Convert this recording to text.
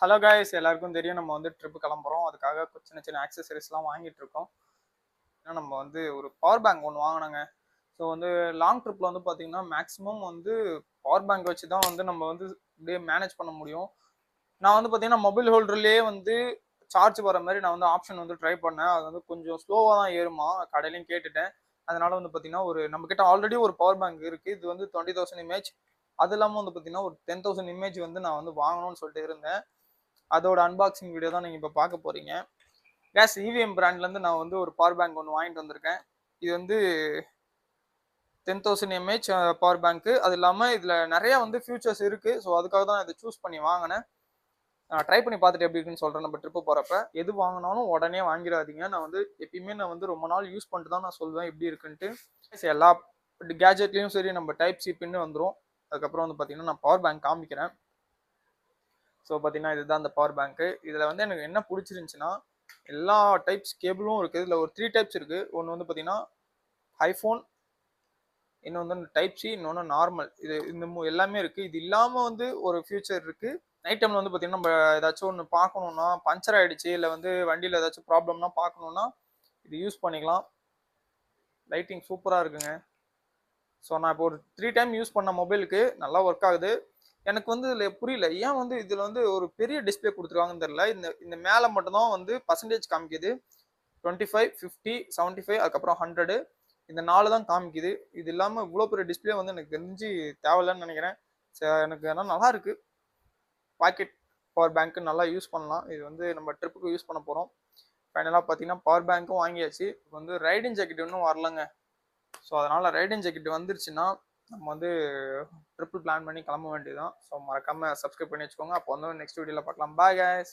Hello guys, எல்லாருக்கும் தெரியும் நம்ம வந்து ட்ரிப் கிளம்புறோம். அதுக்காக சின்ன சின்ன ஆக்சசரிஸ்லாம் வாங்கிட்டு இருக்கோம். ஏன்னா நம்ம வந்து ஒரு பவர் பேங்க் ஒன்று வாங்கினோங்க. ஸோ வந்து லாங் ட்ரிப்பில் வந்து பார்த்தீங்கன்னா மேக்ஸிமம் வந்து பவர் பேங்க் வச்சு தான் வந்து நம்ம வந்து இப்படியே மேனேஜ் பண்ண முடியும். நான் வந்து பார்த்தீங்கன்னா மொபைல் ஹோல்டர்லேயே வந்து சார்ஜ் வர மாதிரி நான் வந்து ஆப்ஷன் வந்து ட்ரை பண்ணேன். அது வந்து கொஞ்சம் ஸ்லோவாக தான் ஏறுமா, கடையிலையும் கேட்டுட்டேன். அதனால வந்து பார்த்தீங்கன்னா நம்மக்கிட்ட ஆல்ரெடி ஒரு பவர் பேங்க் இருக்குது. இது வந்து 20,000 இமேஜ். அது இல்லாமல் வந்து பார்த்தீங்கன்னா ஒரு 10,000 இமேஜ் வந்து நான் வந்து வாங்கணும்னு சொல்லிட்டு இருந்தேன். அதோட அன்பாக்சிங் வீடியோ தான் நீங்கள் இப்போ பார்க்க போகிறீங்க. கேஸ் இவிஎம் பிராண்ட்லேருந்து நான் வந்து ஒரு பவர் பேங்க் ஒன்று வாங்கிட்டு வந்திருக்கேன். இது வந்து 10,000 எம்ஏஹெச் பவர் பேங்க்கு. அது இல்லாமல் இதில் நிறைய வந்து ஃபியூச்சர்ஸ் இருக்குது. ஸோ அதுக்காக தான் இதை சூஸ் பண்ணி வாங்கினேன். ட்ரை பண்ணி பார்த்துட்டு எப்படி இருக்குன்னு சொல்கிறேன். நம்ம ட்ரிப்பு போகிறப்ப எது வாங்கினாலும் உடனே வாங்கிடாதீங்க. நான் வந்து ரொம்ப நாள் யூஸ் பண்ணிட்டு தான் நான் சொல்வேன் எப்படி இருக்குன்ட்டு. எல்லா கேஜெட்லேயும் சரி நம்ம டைப் சி பின்னு வந்துடும். அதுக்கப்புறம் வந்து பார்த்தீங்கன்னா நான் பவர் பேங்க் காமிக்கிறேன். ஸோ பார்த்தீங்கன்னா இதுதான் அந்த பவர் பேங்க்கு. இதில் வந்து எனக்கு என்ன பிடிச்சிருந்துச்சின்னா எல்லா டைப்ஸ் கேபிளும் இருக்குது. இதில் ஒரு 3 டைப்ஸ் இருக்குது. ஒன்று வந்து பார்த்தீங்கன்னா ஐஃபோன், இன்னொன்று வந்து டைப் சி, இன்னொன்று நார்மல். இந்த எல்லாமே இருக்குது. இது இல்லாமல் வந்து ஒரு ஃபியூச்சர் இருக்குது. நைட் டைமில் வந்து பார்த்தீங்கன்னா நம்ம ஏதாச்சும் ஒன்று பார்க்கணுன்னா, பஞ்சர் ஆகிடுச்சு இல்லை வந்து வண்டியில் ஏதாச்சும் ப்ராப்ளம்னா பார்க்கணுன்னா இது யூஸ் பண்ணிக்கலாம். லைட்டிங் சூப்பராக இருக்குங்க. ஸோ நான் இப்போ ஒரு 3 டைம் யூஸ் பண்ண மொபைலுக்கு நல்லா ஒர்க் ஆகுது. எனக்கு வந்து இதில் புரியல, ஏன் வந்து இதில் வந்து ஒரு பெரிய டிஸ்பிளே கொடுத்துருக்காங்கன்னு தெரியல. இந்த இந்த மேலே மட்டும்தான் வந்து பர்சன்டேஜ் காமிக்குது. 25, 50, 75, அதுக்கப்புறம் 100. இந்த 4 தான் காமிக்குது. இது இல்லாமல் இவ்வளோ பெரிய டிஸ்பிளே வந்து எனக்கு தெரிஞ்சு தேவையில்லைன்னு நினைக்கிறேன். எனக்கு ஆனால் நல்லா இருக்கு. பாக்கெட் பவர் பேங்க்கு நல்லா யூஸ் பண்ணலாம். இது வந்து நம்ம ட்ரிப்புக்கு யூஸ் பண்ண போகிறோம். ஃபைனலாக பார்த்தீங்கன்னா பவர் பேங்க்கும் வாங்கியாச்சு. இப்போ வந்து ரைடிங் ஜாக்கெட் இன்னும் வரலங்க. ஸோ அதனால் ரைடிங் ஜாக்கெட் வந்துருச்சுன்னா நம்ம வந்து ட்ரிப்பிள் பிளான் பண்ணி கிளம்ப வேண்டியதுதான். ஸோ மறக்காமல் சப்ஸ்கிரைப் பண்ணி வச்சுக்கோங்க. அப்போ வந்து நெக்ஸ்ட் வீடியோவில் பார்க்கலாம். Bye guys.